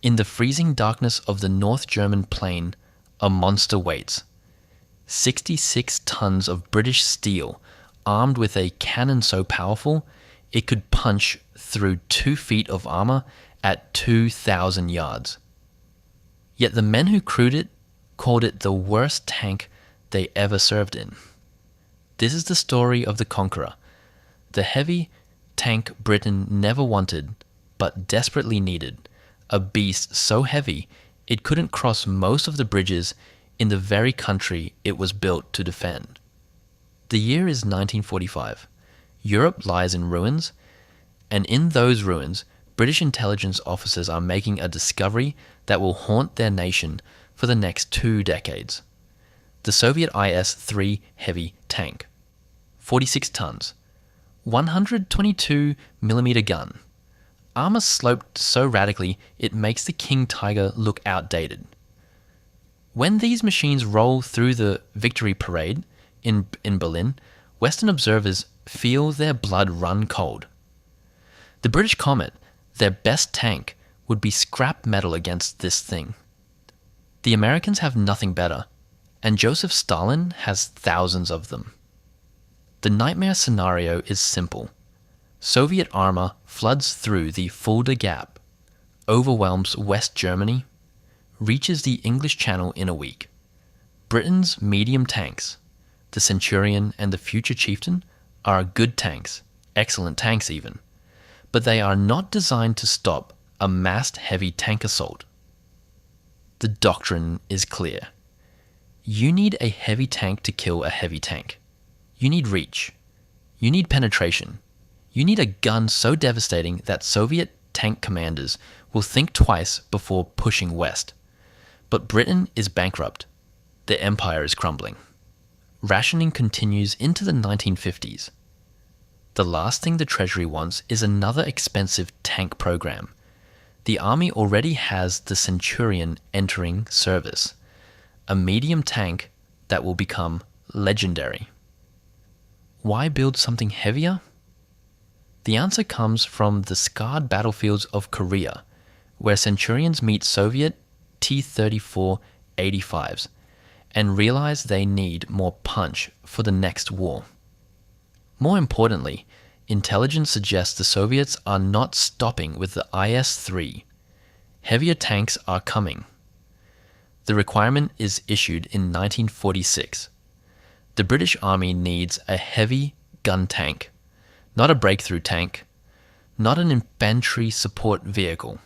In the freezing darkness of the North German plain, a monster waits. 66 tons of British steel, armed with a cannon so powerful it could punch through 2 feet of armor at 2,000 yards. Yet the men who crewed it called it the worst tank they ever served in. This is the story of the Conqueror, the heavy tank Britain never wanted but desperately needed, a beast so heavy it couldn't cross most of the bridges in the very country it was built to defend. The year is 1945. Europe lies in ruins, and in those ruins, British intelligence officers are making a discovery that will haunt their nation for the next 2 decades. The Soviet IS-3 heavy tank. 46 tons. 122mm gun. Armor sloped so radically it makes the King Tiger look outdated. When these machines roll through the victory parade in Berlin, Western observers feel their blood run cold. The British Comet, their best tank, would be scrap metal against this thing. The Americans have nothing better, and Joseph Stalin has thousands of them. The nightmare scenario is simple. Soviet armor floods through the Fulda Gap, overwhelms West Germany, reaches the English Channel in a week. Britain's medium tanks, the Centurion and the Future Chieftain, are good tanks, excellent tanks even, but they are not designed to stop a massed heavy tank assault. The doctrine is clear. You need a heavy tank to kill a heavy tank. You need reach. You need penetration. You need a gun so devastating that Soviet tank commanders will think twice before pushing west. But Britain is bankrupt. The empire is crumbling. Rationing continues into the 1950s. The last thing the Treasury wants is another expensive tank program. The army already has the Centurion entering service, a medium tank that will become legendary. Why build something heavier? The answer comes from the scarred battlefields of Korea, where Centurions meet Soviet T-34-85s and realize they need more punch for the next war. More importantly, intelligence suggests the Soviets are not stopping with the IS-3. Heavier tanks are coming. The requirement is issued in 1946. The British Army needs a heavy gun tank, not a breakthrough tank, not an infantry support vehicle,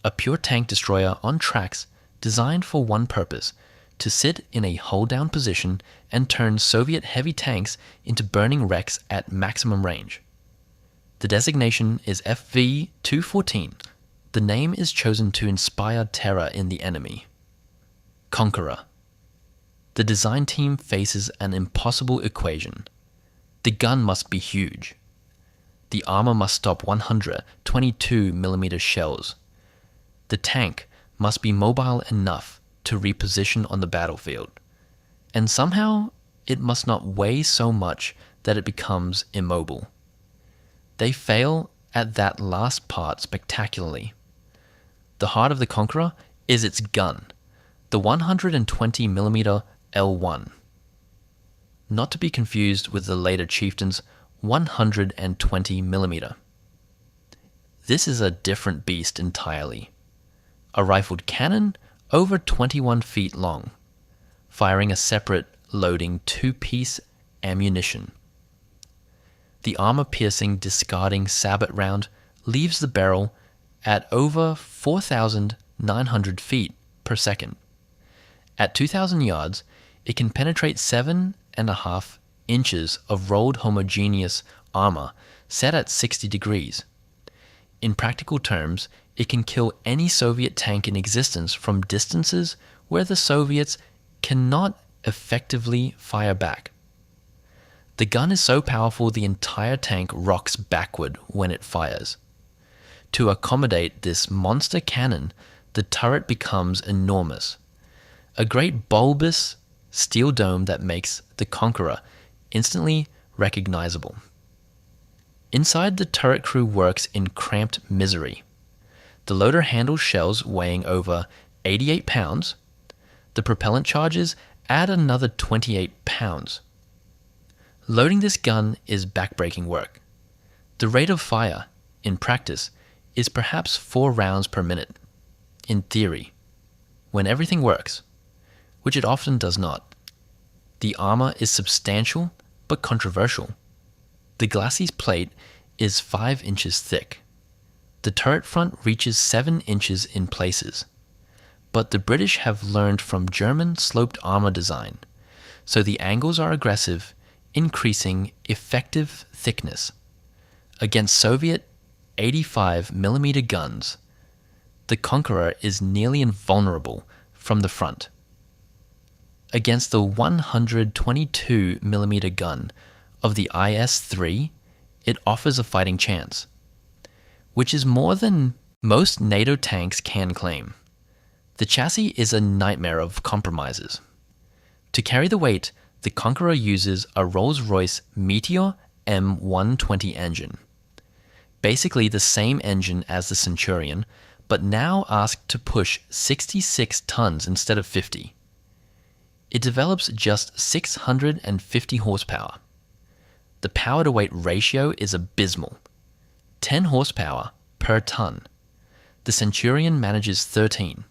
a pure tank destroyer on tracks designed for one purpose, to sit in a hold-down position and turn Soviet heavy tanks into burning wrecks at maximum range. The designation is FV214. The name is chosen to inspire terror in the enemy. Conqueror. The design team faces an impossible equation. The gun must be huge. The armor must stop 122mm shells. The tank must be mobile enough to reposition on the battlefield. And somehow, it must not weigh so much that it becomes immobile. They fail at that last part spectacularly. The heart of the Conqueror is its gun, the 120mm L1. Not to be confused with the later Chieftain's 120mm. This is a different beast entirely. A rifled cannon over 21 feet long, firing a separate loading 2-piece ammunition. The armor-piercing discarding sabot round leaves the barrel at over 4,900 feet per second. At 2,000 yards, it can penetrate 7.5 inches of rolled homogeneous armor set at 60 degrees. In practical terms, it can kill any Soviet tank in existence from distances where the Soviets cannot effectively fire back. The gun is so powerful the entire tank rocks backward when it fires. To accommodate this monster cannon, the turret becomes enormous. A great bulbous steel dome that makes the Conqueror instantly recognizable. Inside, the turret crew works in cramped misery. The loader handles shells weighing over 88 pounds. The propellant charges add another 28 pounds. Loading this gun is backbreaking work. The rate of fire, in practice, is perhaps 4 rounds per minute. In theory, when everything works, which it often does not. The armor is substantial but controversial. The glacis plate is 5 inches thick. The turret front reaches 7 inches in places. But the British have learned from German sloped armor design, so the angles are aggressive, increasing effective thickness. Against Soviet 85mm guns, the Conqueror is nearly invulnerable from the front. Against the 122mm gun of the IS-3, it offers a fighting chance, which is more than most NATO tanks can claim. The chassis is a nightmare of compromises. To carry the weight, the Conqueror uses a Rolls-Royce Meteor M120 engine. Basically the same engine as the Centurion, but now asked to push 66 tons instead of 50. It develops just 650 horsepower. The power-to-weight ratio is abysmal. 10 horsepower per ton. The Centurion manages 13.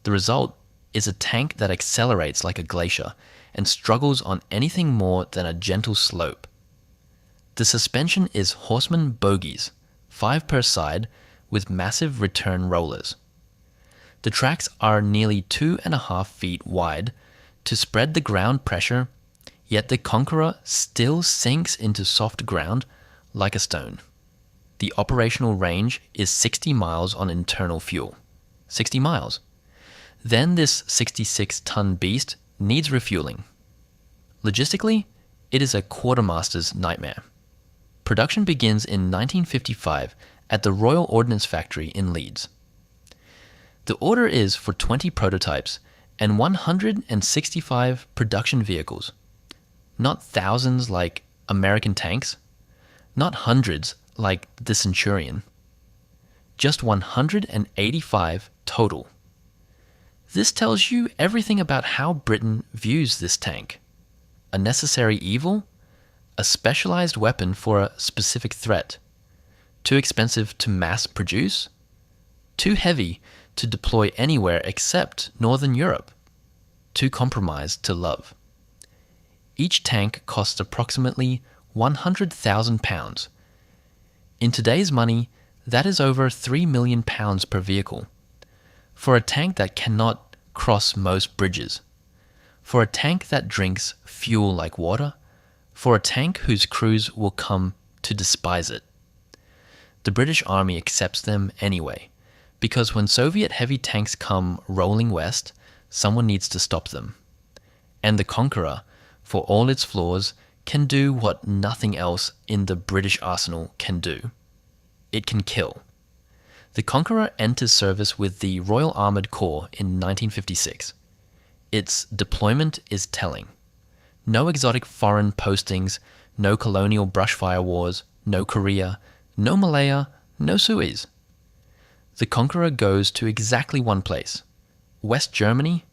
The result is a tank that accelerates like a glacier and struggles on anything more than a gentle slope. The suspension is horseman bogies, 5 per side, with massive return rollers. The tracks are nearly 2.5 feet wide to spread the ground pressure, yet the Conqueror still sinks into soft ground like a stone. The operational range is 60 miles on internal fuel. 60 miles. Then this 66-ton beast needs refueling. Logistically, it is a quartermaster's nightmare. Production begins in 1955 at the Royal Ordnance Factory in Leeds. The order is for 20 prototypes and 165 production vehicles. Not thousands like American tanks, not hundreds like the Centurion. Just 185 total. This tells you everything about how Britain views this tank. A necessary evil, a specialized weapon for a specific threat, too expensive to mass produce, too heavy to deploy anywhere except Northern Europe, too compromised to love. Each tank costs approximately £100,000. In today's money, that is over £3 million per vehicle. For a tank that cannot cross most bridges. For a tank that drinks fuel like water. For a tank whose crews will come to despise it. The British Army accepts them anyway, because when Soviet heavy tanks come rolling west, someone needs to stop them. And the Conqueror, for all its flaws, can do what nothing else in the British arsenal can do. It can kill. The Conqueror enters service with the Royal Armoured Corps in 1956. Its deployment is telling. No exotic foreign postings, no colonial brushfire wars, no Korea, no Malaya, no Suez. The Conqueror goes to exactly one place, West Germany,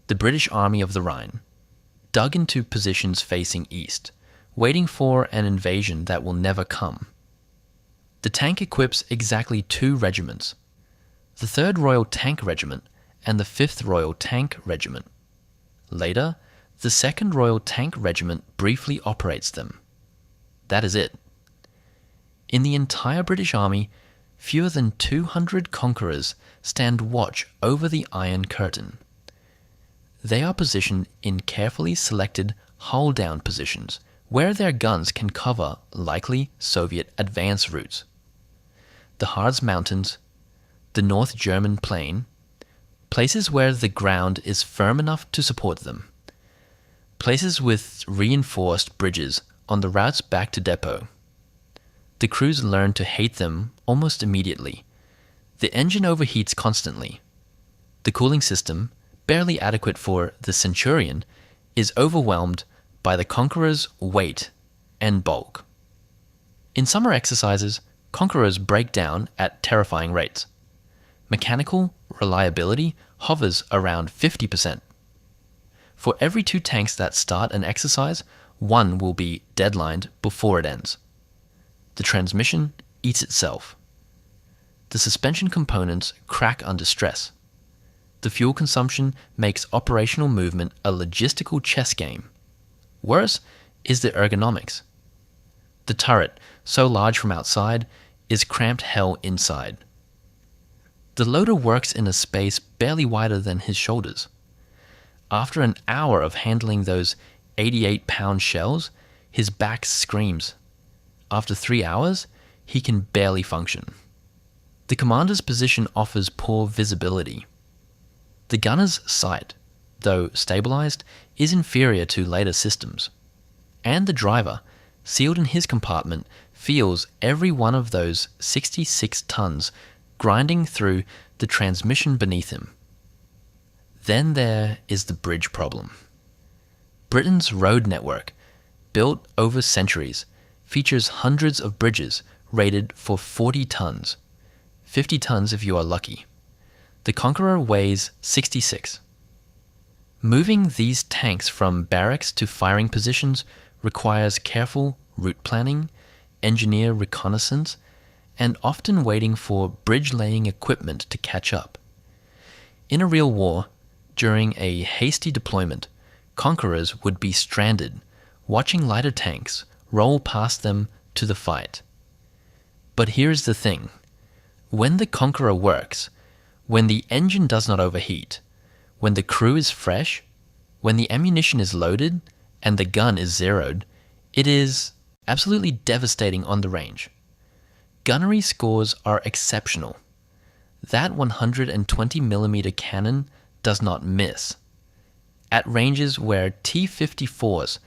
the British Army of the Rhine, dug into positions facing east, waiting for an invasion that will never come. The tank equips exactly 2 regiments, the 3rd Royal Tank Regiment and the 5th Royal Tank Regiment. Later, the 2nd Royal Tank Regiment briefly operates them. That is it. In the entire British Army, fewer than 200 Conquerors stand watch over the Iron Curtain. They are positioned in carefully selected hull-down positions, where their guns can cover likely Soviet advance routes. The Harz Mountains, the North German Plain, places where the ground is firm enough to support them, places with reinforced bridges on the routes back to depot. The crews learn to hate them almost immediately. The engine overheats constantly. The cooling system, barely adequate for the Centurion, is overwhelmed by the Conqueror's weight and bulk. In summer exercises, Conquerors break down at terrifying rates. Mechanical reliability hovers around 50%. For every 2 tanks that start an exercise, 1 will be deadlined before it ends. The transmission eats itself. The suspension components crack under stress. The fuel consumption makes operational movement a logistical chess game. Worse is the ergonomics. The turret, so large from outside, is cramped hell inside. The loader works in a space barely wider than his shoulders. After an hour of handling those 88-pound shells, his back screams. After 3 hours, he can barely function. The commander's position offers poor visibility. The gunner's sight, though stabilized, is inferior to later systems. And the driver, sealed in his compartment, feels every one of those 66 tons grinding through the transmission beneath him. Then there is the bridge problem. Britain's road network, built over centuries, features hundreds of bridges rated for 40 tons. 50 tons if you are lucky. The Conqueror weighs 66. Moving these tanks from barracks to firing positions requires careful route planning, engineer reconnaissance, and often waiting for bridge-laying equipment to catch up. In a real war, during a hasty deployment, Conquerors would be stranded, watching lighter tanks roll past them to the fight. But here's the thing. When the Conqueror works, when the engine does not overheat, when the crew is fresh, when the ammunition is loaded, and the gun is zeroed, it is absolutely devastating on the range. Gunnery scores are exceptional. That 120mm cannon does not miss. At ranges where T-54s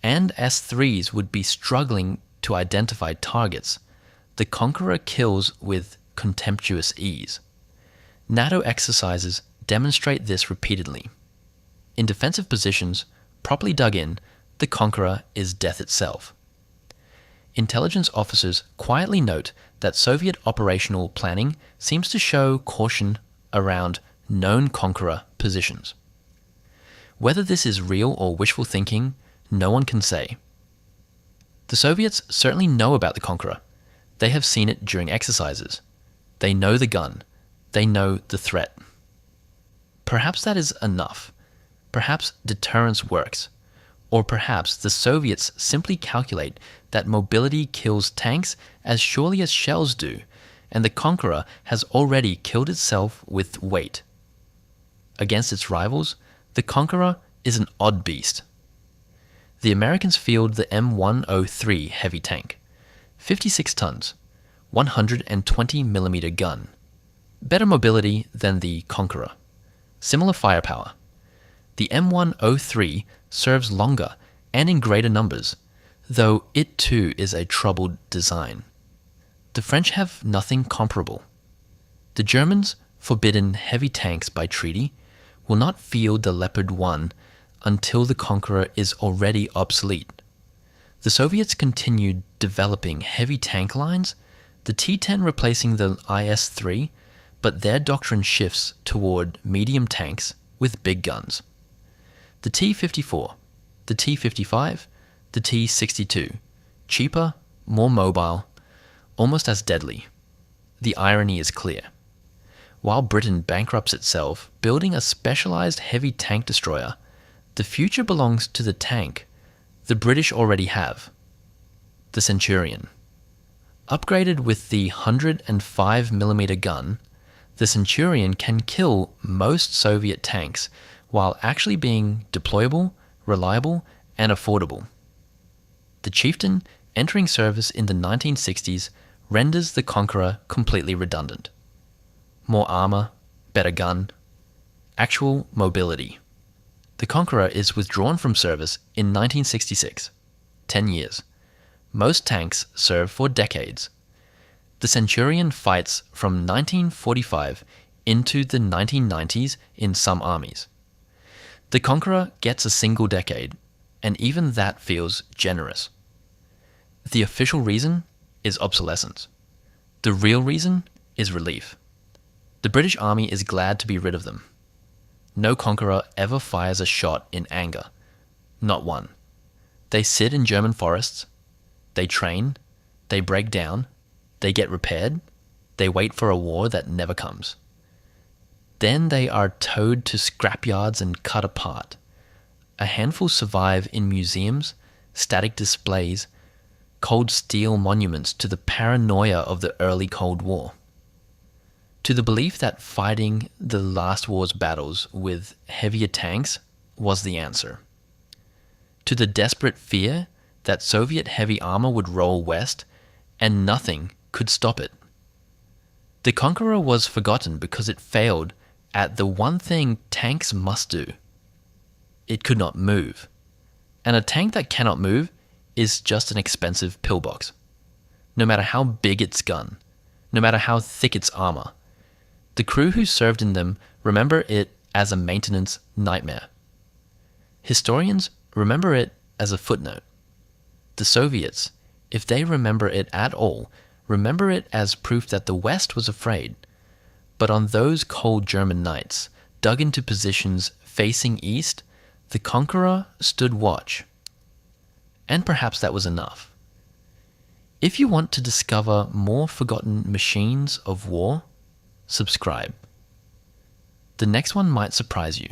and S-3s would be struggling to identify targets, the Conqueror kills with contemptuous ease. NATO exercises demonstrate this repeatedly. In defensive positions, properly dug in, the Conqueror is death itself. Intelligence officers quietly note that Soviet operational planning seems to show caution around known Conqueror positions. Whether this is real or wishful thinking, no one can say. The Soviets certainly know about the Conqueror. They have seen it during exercises. They know the gun. They know the threat. Perhaps that is enough. Perhaps deterrence works. Or perhaps the Soviets simply calculate that mobility kills tanks as surely as shells do, and the Conqueror has already killed itself with weight. Against its rivals, the Conqueror is an odd beast. The Americans field the M103 heavy tank, 56 tons, 120mm gun. Better mobility than the Conqueror. Similar firepower. The M103 serves longer and in greater numbers, though it too is a troubled design. The French have nothing comparable. The Germans, forbidden heavy tanks by treaty, will not field the Leopard 1 until the Conqueror is already obsolete. The Soviets continued developing heavy tank lines, the T-10 replacing the IS-3, but their doctrine shifts toward medium tanks with big guns. The T-54, the T-55, the T-62, cheaper, more mobile, almost as deadly. The irony is clear. While Britain bankrupts itself building a specialized heavy tank destroyer, the future belongs to the tank the British already have, the Centurion. Upgraded with the 105mm gun, the Centurion can kill most Soviet tanks while actually being deployable, reliable, and affordable. The Chieftain, entering service in the 1960s, renders the Conqueror completely redundant. More armor, better gun, actual mobility. The Conqueror is withdrawn from service in 1966, 10 years. Most tanks serve for decades. The Centurion fights from 1945 into the 1990s in some armies. The Conqueror gets a single decade, and even that feels generous. The official reason is obsolescence. The real reason is relief. The British Army is glad to be rid of them. No conqueror ever fires a shot in anger. Not one. They sit in German forests. They train. They break down. They get repaired. They wait for a war that never comes. Then they are towed to scrapyards and cut apart. A handful survive in museums, static displays, cold steel monuments to the paranoia of the early Cold War. To the belief that fighting the last war's battles with heavier tanks was the answer. To the desperate fear that Soviet heavy armor would roll west and nothing could stop it. The Conqueror was forgotten because it failed at the one thing tanks must do. It could not move. And a tank that cannot move is just an expensive pillbox. No matter how big its gun, no matter how thick its armor, the crew who served in them remember it as a maintenance nightmare. Historians remember it as a footnote. The Soviets, if they remember it at all, remember it as proof that the West was afraid. But on those cold German nights, dug into positions facing east, the Conqueror stood watch. And perhaps that was enough. If you want to discover more forgotten machines of war, subscribe. The next one might surprise you.